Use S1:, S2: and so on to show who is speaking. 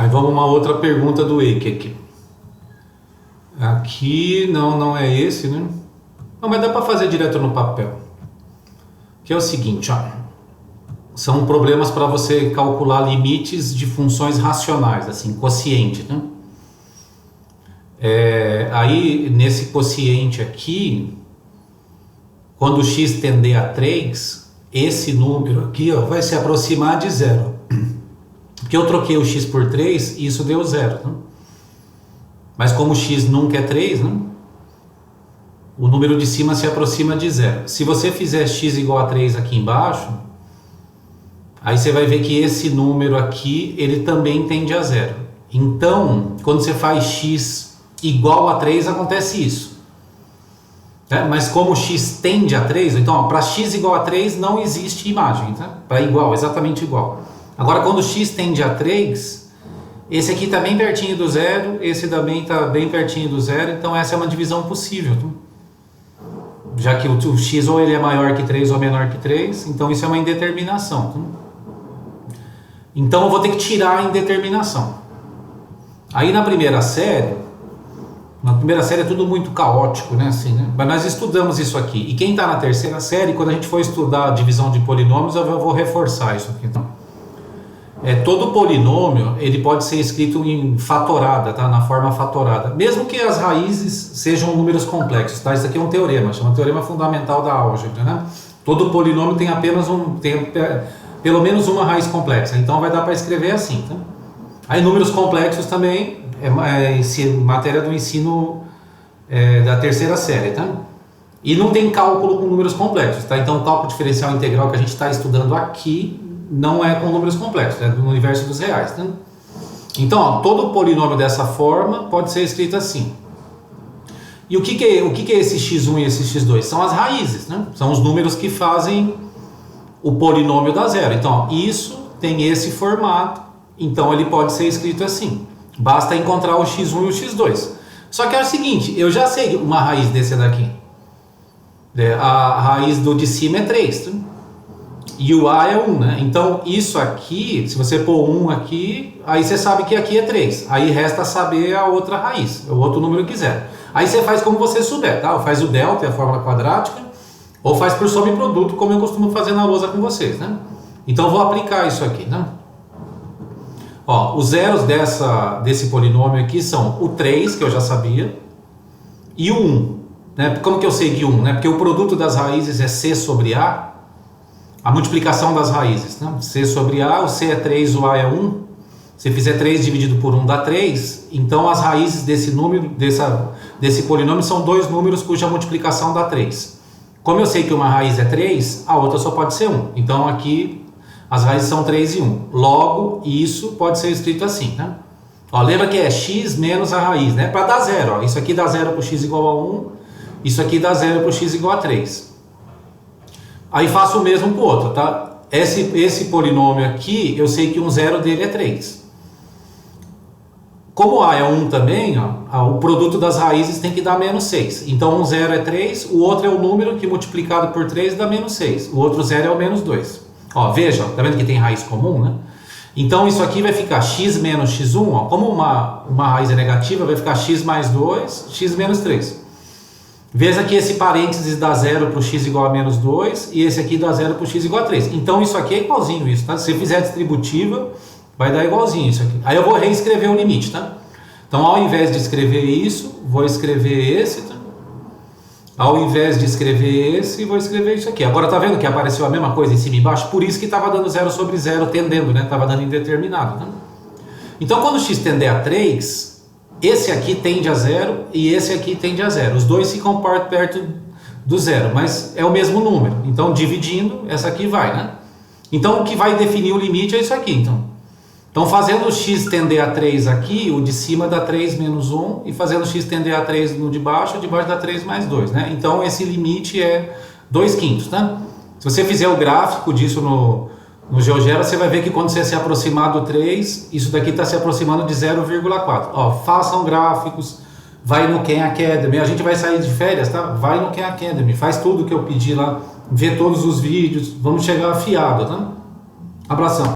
S1: Aí vamos uma outra pergunta do Eike aqui. Aqui não é esse, né? Não, mas dá para fazer direto no papel. Que é o seguinte, ó. São problemas para você calcular limites de funções racionais, assim, quociente, né? Aí, nesse quociente aqui, quando x tender a 3, esse número aqui, ó, vai se aproximar de zero. Porque eu troquei o x por 3 e isso deu zero, né? Mas como x nunca é 3, né? O número de cima se aproxima de zero. Se você fizer x igual a 3 aqui embaixo, aí você vai ver que esse número aqui, ele também tende a zero. Então, quando você faz x igual a 3, acontece isso. Mas como x tende a 3, então para x igual a 3 não existe imagem, tá? Para igual, exatamente igual. Agora, quando x tende a 3, esse aqui está bem pertinho do zero, esse também está bem pertinho do zero, então essa é uma divisão possível, tá? Já que o x ou ele é maior que 3 ou menor que 3, então isso é uma indeterminação. Tá? Então eu vou ter que tirar a indeterminação. Aí na primeira série é tudo muito caótico, né? Assim, né? Mas nós estudamos isso aqui. E quem está na terceira série, quando a gente for estudar a divisão de polinômios, eu vou reforçar isso aqui. Então, todo polinômio, ele pode ser escrito em fatorada, tá? Na forma fatorada. Mesmo que as raízes sejam números complexos, tá? Isso aqui é um teorema, chama teorema fundamental da álgebra, né? Todo polinômio tem pelo menos uma raiz complexa, então vai dar para escrever assim, tá? Aí números complexos também matéria do ensino da terceira série, tá? E não tem cálculo com números complexos, tá? Então o cálculo diferencial integral que a gente está estudando aqui não é com números complexos, é no universo dos reais, tá? Então, ó, todo polinômio dessa forma pode ser escrito assim. E o que é esse x1 e esse x2? São as raízes, né? São os números que fazem o polinômio dar zero. Então, ó, isso tem esse formato, então ele pode ser escrito assim. Basta encontrar o x1 e o x2. Só que é o seguinte, eu já sei uma raiz desse daqui. A raiz do de cima é 3, tá? E o a é 1, né? Então isso aqui, se você pôr 1 aqui, aí você sabe que aqui é 3. Aí resta saber a outra raiz, o outro número que quiser. Aí você faz como você souber, tá? Ou faz o delta, a fórmula quadrática, ou faz por soma e produto, como eu costumo fazer na lousa com vocês, né? Então eu vou aplicar isso aqui, né? Ó, os zeros desse polinômio aqui são o 3, que eu já sabia, e o 1. Né? Como que eu sei que 1? Né? Porque o produto das raízes é c sobre a multiplicação das raízes. Né? C sobre a, o c é 3, o a é 1. Se fizer 3 dividido por 1 dá 3. Então as raízes desse número, desse polinômio são dois números cuja multiplicação dá 3. Como eu sei que uma raiz é 3, a outra só pode ser 1. Então aqui as raízes são 3 e 1. Logo, isso pode ser escrito assim, né? Ó, lembra que é x menos a raiz, né? Para dar zero. Ó. Isso aqui dá zero para o x igual a 1. Isso aqui dá zero para o x igual a 3. Aí faço o mesmo para o outro, tá? Esse polinômio aqui, eu sei que um zero dele é 3. Como a é 1 também, ó, o produto das raízes tem que dar menos 6. Então um zero é 3, o outro é o número que multiplicado por 3 dá menos 6. O outro zero é o menos 2. Ó, veja, tá vendo que tem raiz comum, né? Então isso aqui vai ficar x menos x1, ó, como uma raiz é negativa, vai ficar x mais 2, x menos 3. Veja que esse parênteses dá zero para o x igual a menos 2 e esse aqui dá zero para o x igual a 3. Então isso aqui é igualzinho isso, tá? Se você fizer a distributiva, vai dar igualzinho isso aqui. Aí eu vou reescrever o limite, tá? Então ao invés de escrever isso, vou escrever esse, tá? Ao invés de escrever esse, vou escrever isso aqui. Agora tá vendo que apareceu a mesma coisa em cima e embaixo? Por isso que estava dando zero sobre zero tendendo, né? Estava dando indeterminado, né? Então quando x tender a 3, esse aqui tende a zero e esse aqui tende a zero. Os dois ficam perto do zero, mas é o mesmo número. Então dividindo, essa aqui vai, né? Então o que vai definir o limite é isso aqui, Então fazendo o x tender a 3 aqui, o de cima dá 3 menos 1, e fazendo o x tender a 3 no de baixo, o de baixo dá 3 mais 2, né? Então esse limite é 2/5, né? Se você fizer o gráfico disso no GeoGebra, você vai ver que quando você se aproximar do 3, isso daqui está se aproximando de 0,4. Ó, façam gráficos, vai no Khan Academy, a gente vai sair de férias, tá? Vai no Khan Academy, faz tudo que eu pedi lá, vê todos os vídeos, vamos chegar afiado, tá? Abração.